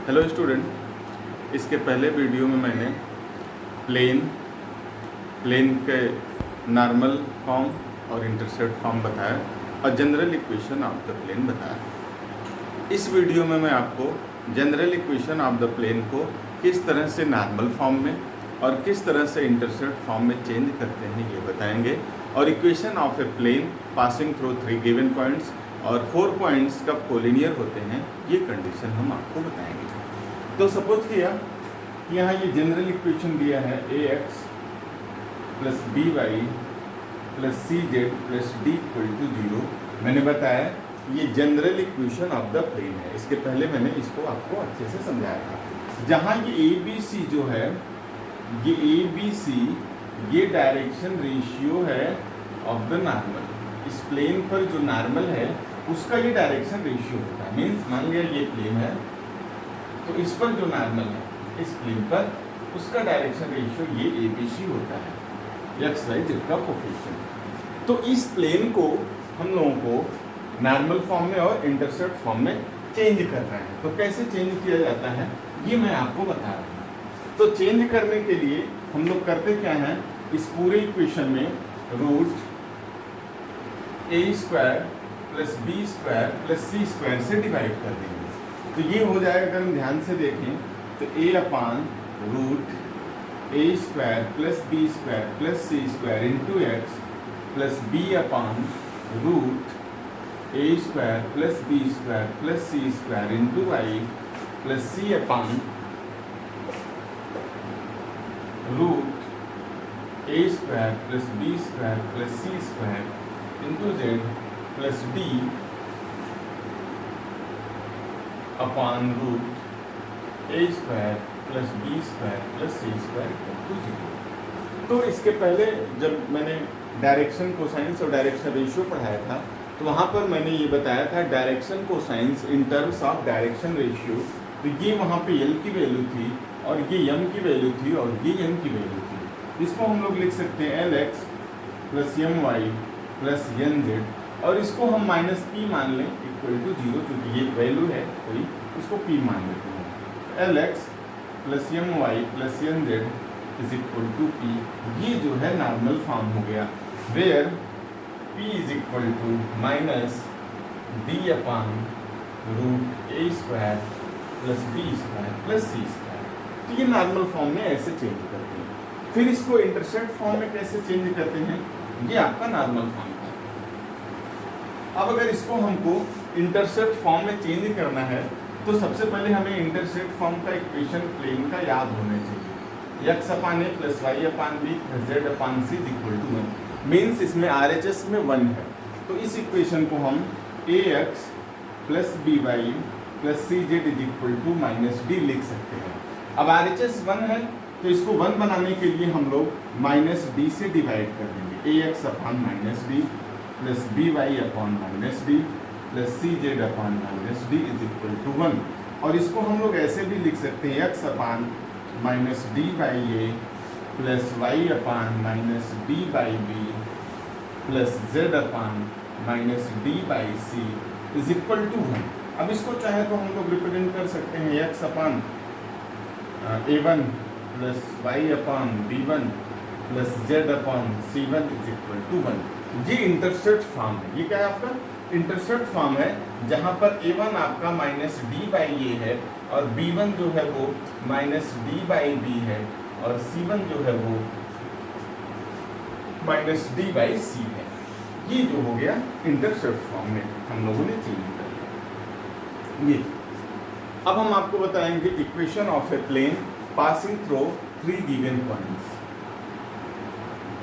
Hello student, इसके पहले video में मैंने प्लेन के नॉर्मल फॉर्म और इंटरसेप्ट फॉर्म बताया और general equation of the plane बताया। इस वीडियो में मैं आपको general equation of the plane को किस तरह से नॉर्मल फॉर्म में और किस तरह से इंटरसेप्ट फॉर्म में चेंज करते हैं ये बताएंगे, और equation of a plane passing through 3 given points और 4 पॉइंट्स कब कोलिनियर होते हैं ये कंडीशन हम आपको बताएंगे। तो सपोज किया कि यहाँ ये जनरल इक्वेशन दिया है ax plus B Y plus C Z plus D equal to 0। मैंने बताया ये general equation of the plane है। इसके पहले मैंने इसको आपको अच्छे से समझाया था। जहाँ ये ए बी सी जो है, ये ए बी सी ये डायरेक्शन रेशियो है ऑफ द नॉर्मल। इस प्लेन पर जो नॉर्मल है उसका ये डायरेक्शन रेशियो होता है। मीन्स मान लिया ये प्लेन है तो इस पर जो नॉर्मल है इस प्लेन पर उसका डायरेक्शन रेशियो ये ए बी सी होता है, एक्स वाई जेड का कोफिशिएंट। तो इस प्लेन को हम लोगों को नॉर्मल फॉर्म में और इंटरसेप्ट फॉर्म में चेंज कर रहे हैं। तो कैसे चेंज किया जाता है ये मैं आपको बता रहा हूँ। तो चेंज करने के लिए हम लोग करते क्या हैं, इस पूरे इक्वेशन में root A square plus B square plus C square से डिवाइड कर देंगे। तो ये हो जाएगा, अगर हम ध्यान से देखें तो A upon root A square plus B square plus C square into X plus B upon root A square plus B square plus C square into Y plus C upon root A square plus B square plus C square into Z plus D upon root A square plus B square plus C square equal to 0। तो इसके पहले जब मैंने direction cosines और direction ratio पढ़ाया था तो वहाँ पर मैंने ये बताया था direction cosines in terms of direction ratio. तो ये वहाँ पे एल की वैल्यू थी और ये एम की वैल्यू थी और ये एम की वैल्यू थी। इसको हम लोग लिख सकते हैं L X plus M Y plus N Z, और इसको हम माइनस पी मान लें इक्वल टू 0, क्योंकि ये वैल्यू है कोई, उसको पी मान लेते हैं। L X plus M Y plus N Z is equal to P. ये जो है नॉर्मल फॉर्म हो गया, where P is equal to minus D upon root A square plus B square plus C square. तो ये normal form में ऐसे change करते हैं। फिर इसको इंटरसेप्ट फॉर्म में कैसे चेंज करते हैं, ये आपका नॉर्मल फॉर्म है। अब अगर इसको हमको इंटरसेप्ट फॉर्म में चेंज करना है तो सबसे पहले हमें इंटरसेप्ट फॉर्म का इक्वेशन प्लेन का याद होना चाहिए। X upon A plus Y upon B plus Z upon C equal to 1। Means इसमें RHS में 1 है। तो इस इक्वेशन को हम A X plus B Y plus C Z is equal to minus D लिख सकते हैं। अब RHS 1 है तो इसको 1 बनाने के लिए हम लोग माइनस डी से डिवाइड कर देंगे। A X upon minus D plus B Y upon minus D plus C Z upon minus D is equal to 1। और इसको हम लोग ऐसे भी लिख सकते हैं X upon minus D by A plus Y upon minus D by B plus Z upon minus D by C is equal to 1। अब इसको चाहे तो हम लोग रिप्रेजेंट कर सकते हैं X upon a1 plus Y upon b1 plus Z upon c1 is equal to 1। ये इंटरसेप्ट फॉर्म है। ये क्या है आपका इंटरसेप्ट फॉर्म है, जहां पर a1 आपका माइनस डी बाई ए है और b1 जो है वो माइनस डी बाई बी है और c1 जो है वो माइनस डी बाई सी है। ये जो हो गया इंटरसेप्ट फॉर्म में हम लोगों ने चेंज कर लिया। ये अब हम आपको बताएंगे equation of a plane passing through 3 given points.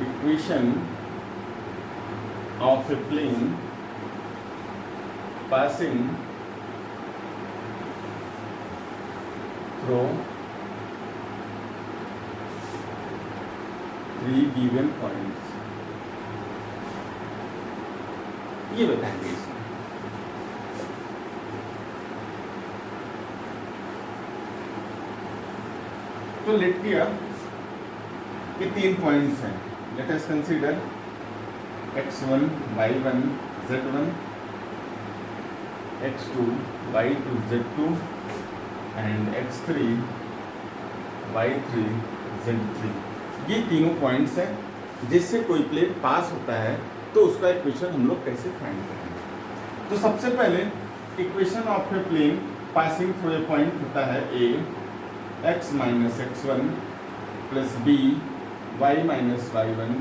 Equation of a plane passing through 3 given points, ये बताएंगे इसमें। तो लेट किया कि 3 पॉइंट्स हैं। Let us consider x1 y1 z1 x2 y2 z2 and x3 y3 z3। ये तीनों points हैं जिससे कोई प्लेन पास होता है, तो उसका इक्वेशन हम लोग कैसे फाइंड करेंगे। तो सबसे पहले equation of a plane passing through a point होता है a x minus x1 plus b y minus y1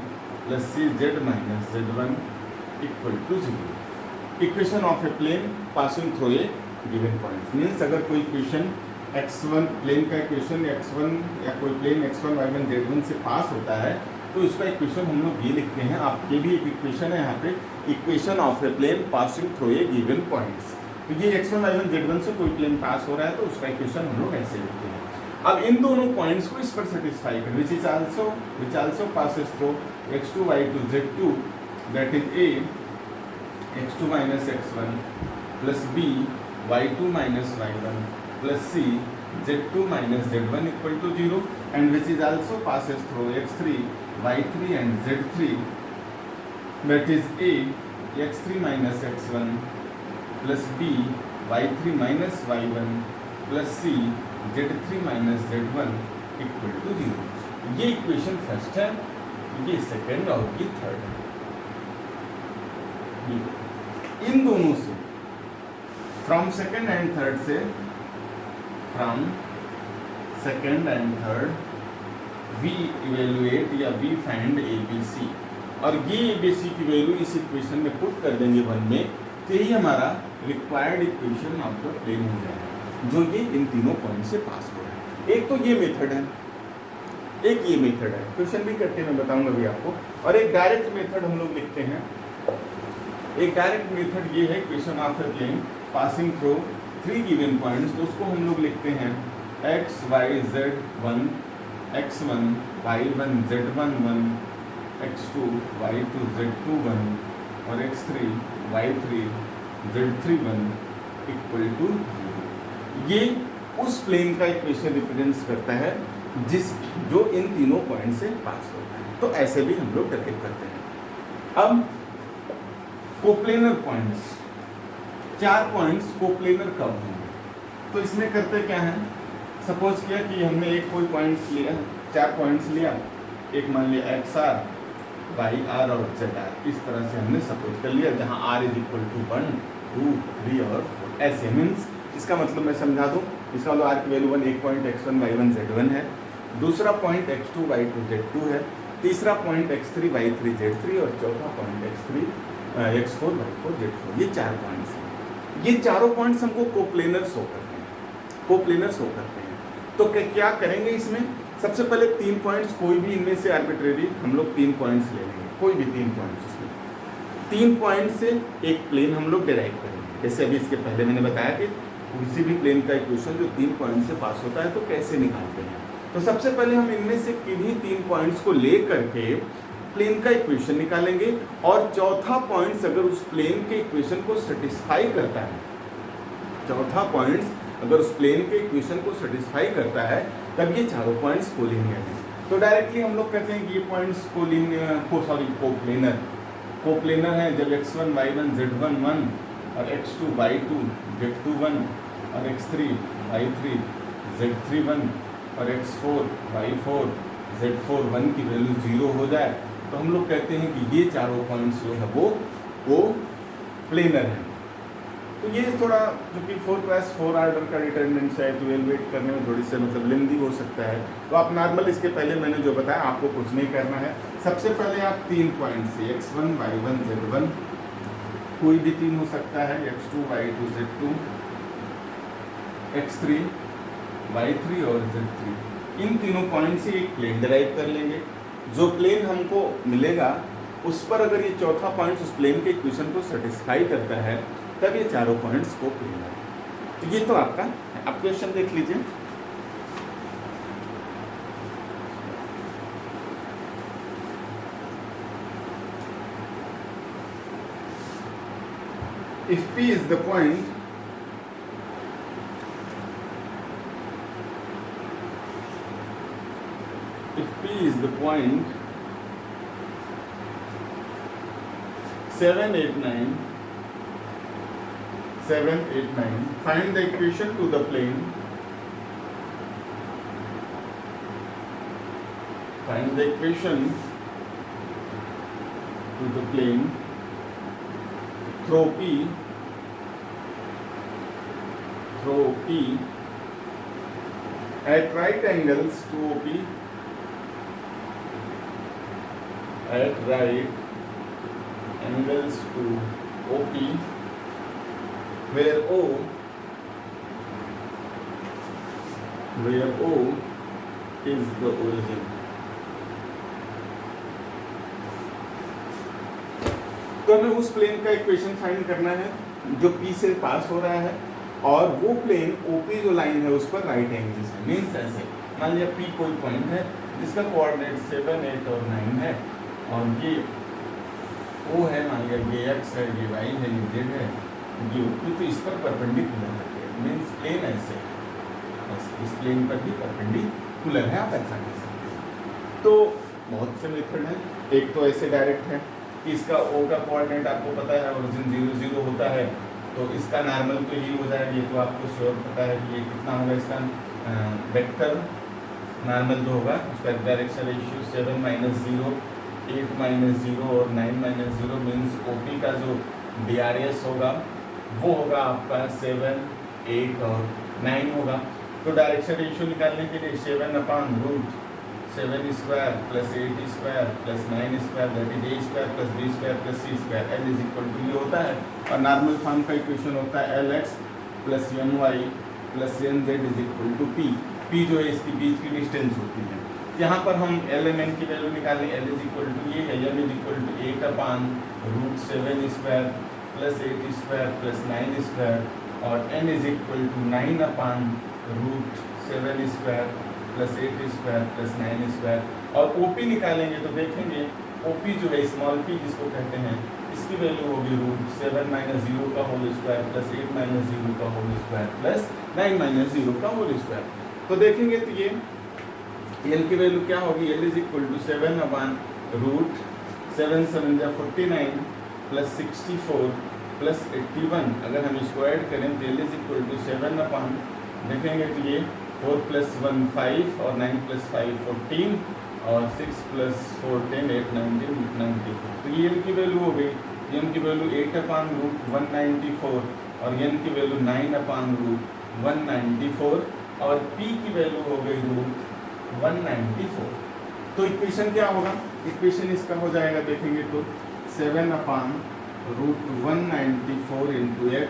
plus c z minus z1 equal to 0। Equation of a plane passing through a given point means अगर कोई equation x1 plane का equation x1 या कोई plane x1 y1 z1 से पास होता है, तो इसका इक्वेशन हम लोग ये लिखते हैं। आपके भी एक इक्वेशन है यहाँ पे, equation of a plane passing through a given points. तो ये x1 y1 z1 से कोई प्लेन पास हो रहा है, तो उसका इक्वेशन हम लोग ऐसे लिखते हैं। अब इन दोनों पॉइंट्स को इस पर सेटिस्फाई करें, which also passes through x2 y2 z2, that is a x2 minus x1 plus b y2 minus y1 plus c z2 minus z1 equal to 0, and which is also passes through x3 y3 and z3, that is a x3 minus x1 plus b y3 minus y1 plus c z3 minus z1 equal to 0। ये equation first है, ये second और ये third है। इन दोनों से from second and third से we evaluate या वी फाइंड ABC, और ये ABC की वैल्यू इस इक्वेशन में पुट कर देंगे 1 में, तो यही हमारा required equation of the plane हो जाएगा, जो ये इन तीनों पॉइंट से पास हो रहा है। एक तो ये मेथड है, एक ये मेथड है, क्वेश्चन भी करके मैं बताऊंगा अभी आपको, और एक डायरेक्ट मेथड हम लोग लिखते हैं। एक डायरेक्ट मेथड ये है equation of the plane passing through 3 given points, तो उसको हम लोग लिखते हैं x y z1 x1 y1 z1 1 x2 y2 z2 1 और x3 y3 z3 1 equal to 0। ये उस प्लेन का इक्वेशन रिप्रेजेंट करता है जो इन तीनों पॉइंट से पास होता है। तो ऐसे भी हम लोग डेराइव करते हैं। अब कोप्लेनर पॉइंट्स, 4 पॉइंट्स कोप्लेनर कब होंगे, तो इसमें करते क्या है, सपोज किया कि हमने एक कोई पॉइंट्स लिया, 4 पॉइंट्स लिया, एक मान लिया XR YR और ZR, इस तरह से हमने सपोज कर लिया, जहाँ R इज इक्वल टू 1 2 3 और 4 ऐसे। मीन्स इसका मतलब मैं समझा दूँ, इसका मतलब R की वैल्यू 1, एक पॉइंट x1 y1 z1 है, दूसरा पॉइंट x2 y2 z2 है, तीसरा पॉइंट x3 y3 z3 और चौथा पॉइंट x4 y4 z4। ये 4 पॉइंट्स हैं। ये चारों पॉइंट्स हमको कोप्लेनर शो करते हैं, कोप्लेनर शो करते हैं। तो क्या करेंगे इसमें, सबसे पहले 3 पॉइंट्स, कोई भी इनमें से आर्बिट्रेरी हम लोग 3 पॉइंट्स ले लेंगे, कोई भी 3 पॉइंट्स इसमें, 3 पॉइंट से एक प्लेन हम लोग डिराइव करेंगे। जैसे अभी इसके पहले मैंने बताया कि किसी भी प्लेन का इक्वेशन जो 3 पॉइंट से पास होता है तो कैसे निकालते हैं। तो सबसे पहले हम इनमें से किन्हीं 3 पॉइंट्स को ले करके प्लेन का इक्वेशन निकालेंगे, और चौथा पॉइंट्स अगर उस प्लेन के इक्वेशन को सेटिस्फाई करता है, चौथा पॉइंट्स अगर उस प्लेन के इक्वेशन को सेटिस्फाई करता है, तब ये चारों पॉइंट्स कोलिनियर हैं। तो डायरेक्टली हम लोग कहते हैं कि ये पॉइंट्स कोप्लेनर हैं जब x1 y1 z1 1 और x2 y2 z2 1 और x3 y3 z3 1 और x4 y4 z4 1 की वैल्यू 0 हो जाए, तो हम लोग कहते हैं कि ये चारों पॉइंट्स जो है वो कोप्लेनर हैं। तो ये थोड़ा क्योंकि 4x4 ऑर्डर का डिटरमिनेंट्स है, तो इवेलुएट करने में थोड़ी से मतलब लेंदी हो सकता है। तो आप नॉर्मल इसके पहले मैंने जो बताया आपको कुछ नहीं करना है। सबसे पहले आप 3 पॉइंट से x1 y1 z1, कोई भी 3 हो सकता है, x2 y2 z2, x3 y3 और z3, इन तीनों पॉइंट से एक प्लेन डिराइव कर लेंगे। जो प्लेन हमको मिलेगा उस पर अगर ये चौथा पॉइंट उस प्लेन के इक्वेशन को सेटिस्फाई करता है, तब ये चारों पॉइंट्स को प्लेन है। तो ये तो आपका, आप क्वेश्चन देख लीजिए। If P is the point, if P is the point 7, 8, 9, find the equation to the plane find the equation to the plane throw P at right angles to OP, at right angles to OP, where O is the origin. तो हमें उस plane का equation find करना है जो P से पास हो रहा है और वो प्लेन OP जो लाइन है उस पर राइट एंगल्स है। मीन्स ऐसे मान लिया P कोई पॉइंट है जिसका कोऑर्डिनेट 7, 8 और 9 है और ये O है, मान लिया ये X है, ये Y है, ये Z है, ये OP, तो इस पर परपेंडिकुलर है। मीन्स प्लेन ऐसे इस प्लेन पर भी परपेंडिकुलर है, आप ऐसा कह सकते हैं। तो बहुत से मेथड हैं। एक तो ऐसे डायरेक्ट है कि इसका O का कोऑर्डिनेट आपको पता है, ओरिजिन 0, 0 होता है, तो इसका नॉर्मल तो यही हो जाएगा। ये तो आपको श्योर पता है कि ये कितना होगा, इसका वेक्टर नॉर्मल जो होगा उसका डायरेक्शन रेशियो 7 - 0, 8 - 0 और 9 - 0 मीन्स OP का जो DRS होगा वो होगा आपका 7, 8 और 9 होगा। तो डायरेक्शन रेशियो निकालने के लिए 7/√7² + 8² + 9² that is A² + B² + C², L = ये होता है। और नॉर्मल फॉर्म का इक्वेशन होता है LX + Ny + Nz = P। P जो है इसकी बीच की डिस्टेंस होती है। यहाँ पर हम LMN की वैल्यू निकालें। L = ये है, M = 8/√7² + 8² + 9² और N = 9/√7² + 8² + 9²। और OP निकालेंगे तो देखेंगे OP जो है स्मॉल p जिसको कहते हैं, इसकी वैल्यू होगी √7 - 0 का होल स्क्वायर + 8 - 0 का होल स्क्वायर + 9 - 0 का होल स्क्वायर। तो देखेंगे तो ये L की वैल्यू क्या होगी, L = 7/√7 × 7 = 49 + 64 + 81। अगर हम इसको ऐड करें तो L = 7 देखेंगे तो ये 4 + 1 5 और 9 + 5 14 और 6 + 4 10 8 19 94। तो ये L की वैल्यू हो गई। M की वैल्यू 8/√194 और N की वैल्यू 9/√194 और P की वैल्यू हो गई √194। तो इक्वेशन क्या होगा, इक्वेशन इसका हो जाएगा देखेंगे तो 7/√194 × X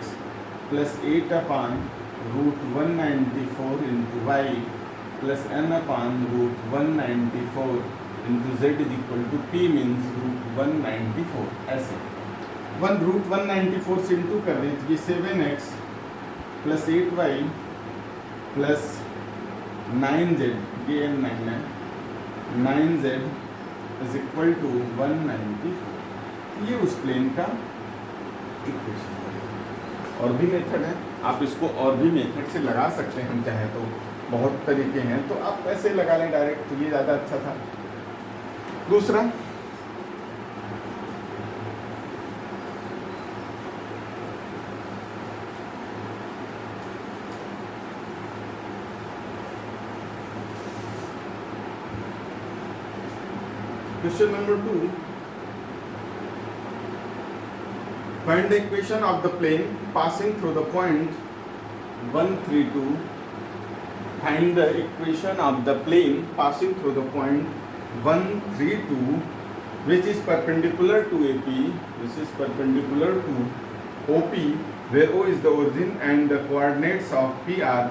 + 8/√194 × Y + N/√194 × Z = P means √194। ऐसे 1√194 से इंटू कर दें तो ये 7x + 8y + 9z, ये N9 है, 9z = 194। ये उस प्लेन का इक्वेशन है। और भी मेथड है, आप इसको और भी मेथड से लगा सकते हैं, हम चाहें तो बहुत तरीके हैं, तो आप ऐसे लगा लें डायरेक्ट, तो ये ज़्यादा अच्छा था। दूसरा question number 2, find the equation of the plane passing through the point 132. Find the equation of the plane passing through the point 132 which is perpendicular to AP, which is perpendicular to OP, where O is the origin and the coordinates of P are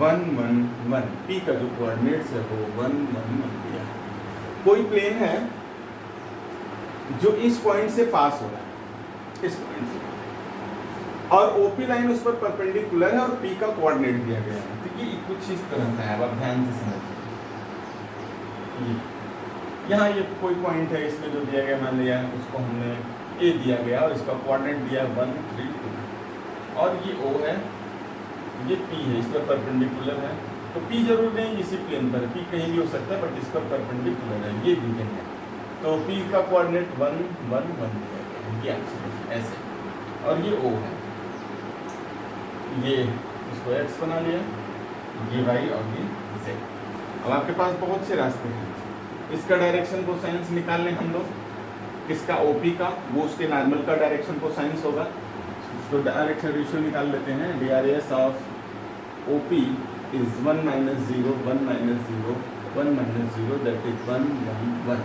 1 1 1। P का जो coordinates है वो 1 1 1 दिया है। कोई plane है जो इस पॉइंट से पास हो रहा है, इस पॉइंट से, और OP लाइन उस पर परपेंडिकुलर है और P का कोऑर्डिनेट दिया गया है। तो ये कुछ इस तरह का है, आप ध्यान से समझिए। यहाँ ये कोई पॉइंट है, इसमें जो दिया गया मान लिया उसको हमने A दिया गया और इसका कोऑर्डिनेट दिया 1 3 2 और ये O है, ये P है, इस पर परपेंडिकुलर है। तो P जरूर नहीं इसी प्लेन पर, P कहीं भी हो सकता है बट इस पर परपेंडिकुलर है, ये भी है। तो P का कोऑर्डिनेट 1 1 1 दिया गया है, ये ऐसे, और ये O है, ये इसको X बना लिया, ये Y और ये Z। अब आपके पास बहुत से रास्ते हैं, इसका डायरेक्शन कोसाइंस निकाल लें हम लोग, इसका ओपी का, वो उसके नॉर्मल का डायरेक्शन कोसाइंस होगा। तो डायरेक्शन रेशियो निकाल लेते हैं, DRAS of OP is 1 - 0 1 - 0 1 - 0 that is 1 1 1।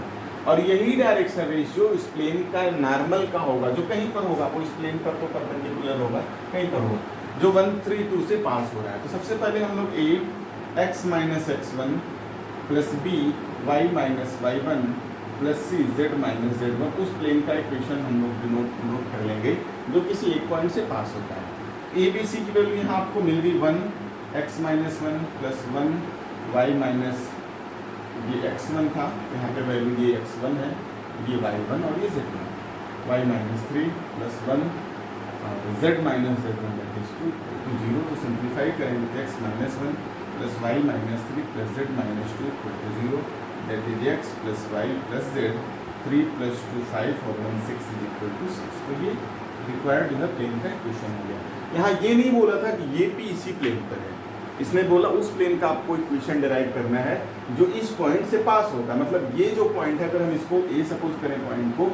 और यही डायरेक्शन रेशियो इस प्लेन का नॉर्मल का होगा, जो कहीं पर होगा, वो इस प्लेन पर तो परपेंडिकुलर होगा, कहीं पर होगा, जो 1 3 2 से पास हो रहा है। तो सबसे पहले हम लोग a x - x1 plus b y - y1 plus c z - z1 उस प्लेन का इक्वेशन हम लोग डिनोट कर लेंगे जो किसी एक पॉइंट से पास होता है। ए बी सी की वैल्यू यहाँ आपको मिल गई 1 x - 1 प्लस 1 y माइनस ये x1 था, यहाँ पे वैल्यू ये x1 है, ये y1 और ये z1, y - 3 plus 1 z - z1 that is 2 to 0। तो सिंप्लीफाई करेंगे तो x - 1 plus y - 3 plus z - 2 to 0 that is x plus y plus z 3 + 2 5 और 1 6 इज इक्वल टू 6। तो ये रिक्वायर्ड इन द प्लेन का इक्वेशन हो गया। यहाँ ये नहीं बोला था कि ये भी इसी प्लेन पर है, इसने बोला उस प्लेन का आपको इक्वेशन डिराइव करना है जो इस पॉइंट से पास होगा। मतलब ये जो पॉइंट है, अगर हम इसको ए सपोज करें पॉइंट को,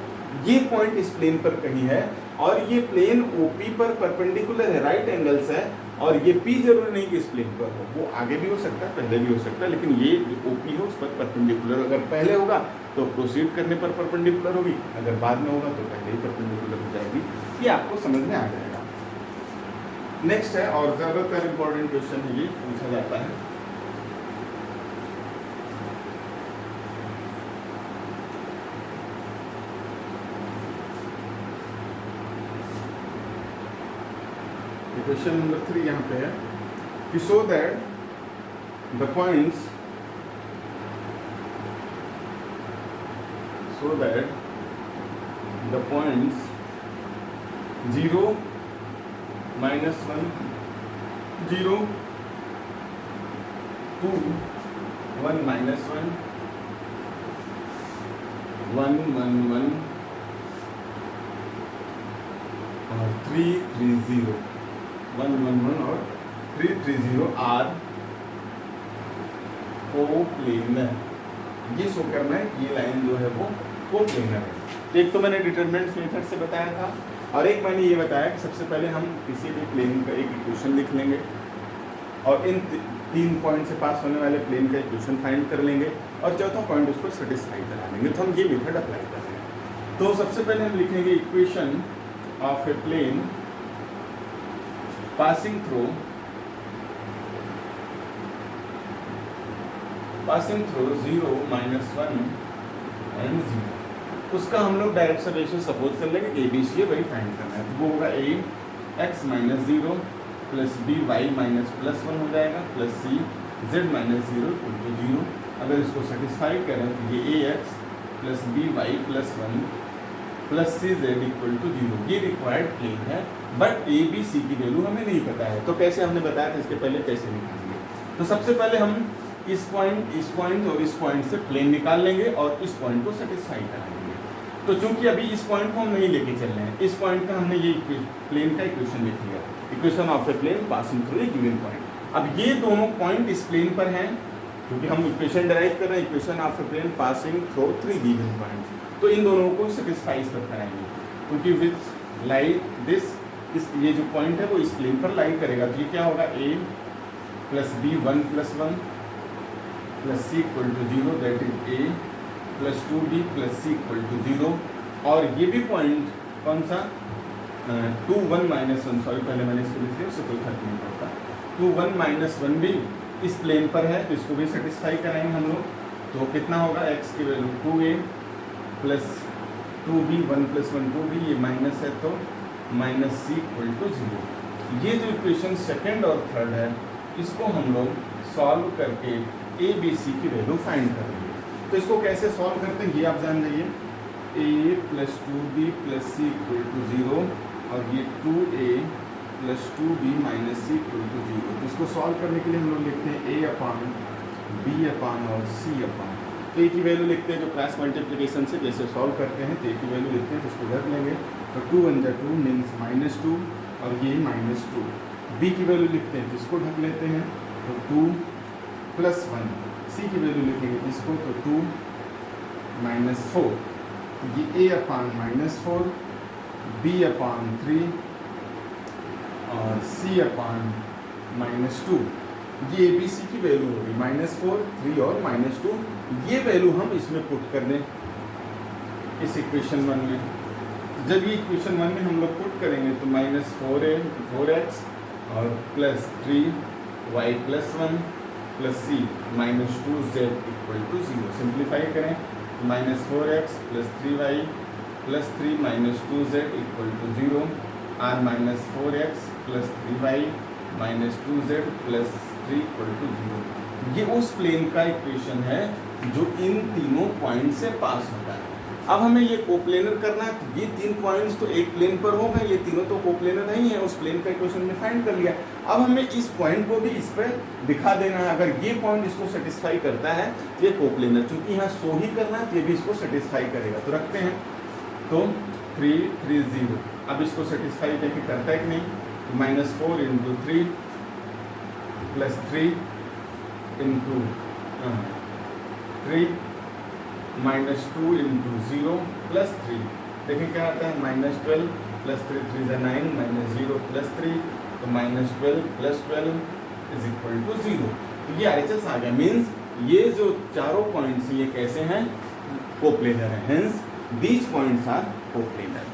ये पॉइंट इस प्लेन पर कहीं है और ये प्लेन ओपी पर परपेंडिकुलर है, राइट एंगल्स है, और ये पी जरूरी नहीं कि इस प्लेन पर हो, वो आगे भी हो सकता है, पहले भी हो सकता है, लेकिन ये ओपी हो उस पर परपेंडिकुलर। अगर पहले होगा तो प्रोसीड करने पर परपेंडिकुलर होगी, अगर बाद में होगा तो पहले ही परपेंडिकुलर हो जाएगी। ये आपको समझ में आ जाएगा। नेक्स्ट है, और ज़्यादातर इम्पोर्टेंट क्वेश्चन है, ये पूछा जाता है, क्वेश्चन नंबर 3 यहाँ पे है कि सो दैट द पॉइंट्स 0 - 1 0 2 1 - 1 1 1 1 और 3 3 0 1 1 1 और 3 3 0 आर कोप्लेनर। ये शो करना है कि ये लाइन जो है वो कोप्लेनर है। एक तो मैंने डिटरमिनेंट मेथड से बताया था, और एक मैंने ये बताया कि सबसे पहले हम किसी भी प्लेन का एक इक्वेशन लिख लेंगे और इन 3 पॉइंट से पास होने वाले प्लेन का इक्वेशन फाइंड कर लेंगे और चौथा पॉइंट उसको सेटिस्फाई करा लेंगे। तो हम ये मेथड अप्लाई कर रहे हैं। तो सबसे पहले हम लिखेंगे equation of a plane passing through 0 - 1 and 0। उसका हम लोग डायरेक्शन रेशियो सपोज कर लेंगे कि ABC है, वही फाइंड करना है। तो वो होगा a x - 0 plus b y plus 1 हो जाएगा प्लस c z - 0 = 0। अगर इसको सेटिस्फाई करें तो ये ax plus b y plus 1 plus c z = 0। ये रिक्वायर्ड प्लेन है, बट a b c की वैल्यू हमें नहीं पता है। तो कैसे हमने बताया था इसके पहले, कैसे निकालेंगे? तो सबसे पहले हम इस पॉइंट और इस पॉइंट से प्लेन निकाल लेंगे और इस पॉइंट को सेटिस्फाई कराएंगे। तो चूंकि अभी इस पॉइंट को हम नहीं लेके चल रहे हैं, इस पॉइंट का हमने ये प्लेन का इक्वेशन लिख लिया, equation of a plane passing through a given point. अब ये दोनों पॉइंट इस प्लेन पर हैं, क्योंकि हम इक्वेशन डिराइव कर रहे हैं, equation of a plane passing through 3 given point. तो इन दोनों को सेटिस्फाई कराएंगे, क्योंकि विच लाइक दिस, ये जो पॉइंट है वो इस प्लेन पर लाइन करेगा। तो ये क्या होगा, a plus b 1 plus 1 plus c = 0 that is a plus 2b plus c = 0। और ये भी पॉइंट कौन सा, 2 1 - 1, सॉरी पहले मैंने इसको लिख लिया, उससे कोई फर्क नहीं पड़ता। 2 1 - 1 भी इस प्लेन पर है, तो इसको भी सेटिस्फाई कराएंगे हम लोग। तो कितना होगा, x की value 2a plus 2b 1 plus 1 2b, ये माइनस है तो माइनस c = 0। ये जो इक्वेशन सेकेंड और थर्ड है, इसको हम लोग सॉल्व करके a b c की वैल्यू फाइंड करेंगे। तो इसको कैसे सॉल्व करते हैं ये आप जान जाइए। a plus 2b plus c = 0 और ये 2a plus 2b minus c = 0। तो इसको सॉल्व करने के लिए हम लोग लिखते हैं a अपान b अपान और c अपान। तो a की वैल्यू लिखते हैं जो क्रॉस मल्टीप्लिकेशन से जैसे सॉल्व करते हैं, तो a की वैल्यू लिखते हैं, तो इसको रख लेंगे। तो 2 1 जा 2 मीन्स -2 और ये -2। b की वैल्यू लिखते हैं तो इसको ढक लेते हैं, तो 2 प्लस 1। c की वैल्यू लिखेंगे इसको, तो 2 -4, ये a/-4, b/3 और c/-2, ये ABC की वैल्यू होगी -4, 3 और -2। ये वैल्यू हम इसमें पुट कर दें इस इक्वेशन 1 में। जब ये इक्वेशन 1 में हम लोग पुट करेंगे तो -4x और +3y + 1 + c -2z = 0। सिंप्लीफाई करें, -4x + 3y + 3 -2z = 0, r -4x + 3y -2z + 3 = 0। ये उस प्लेन का इक्वेशन है जो इन तीनों पॉइंट से पास होता है। अब हमें ये कोप्लेनर करना है, तो ये 3 पॉइंट्स तो एक प्लेन पर हो गए, ये तीनों तो कोप्लेनर नहीं है, उस प्लेन का इक्वेशन में फाइंड कर लिया। अब हमें इस पॉइंट को भी इस पर दिखा देना है। अगर ये पॉइंट इसको सेटिस्फाई करता है तो ये कोप्लेनर, चूंकि यहाँ शो ही करना है तो ये भी इसको सेटिस्फाई करेगा। तो रखते हैं, तो 3 3 0। अब इसको सेटिस्फाई करके करता है कि नहीं, -4 × 3 + 3 × 3 -2 × 0 + 3। देखिए क्या आता है, -12 + 3 3 = 9, -0 + 3, तो -12 + 12 = 0। तो ये RHS आ गया। मीन्स ये जो चारों पॉइंट्स ये कैसे हैं, कोप्लेनर हैं। Hence these points are coplanar.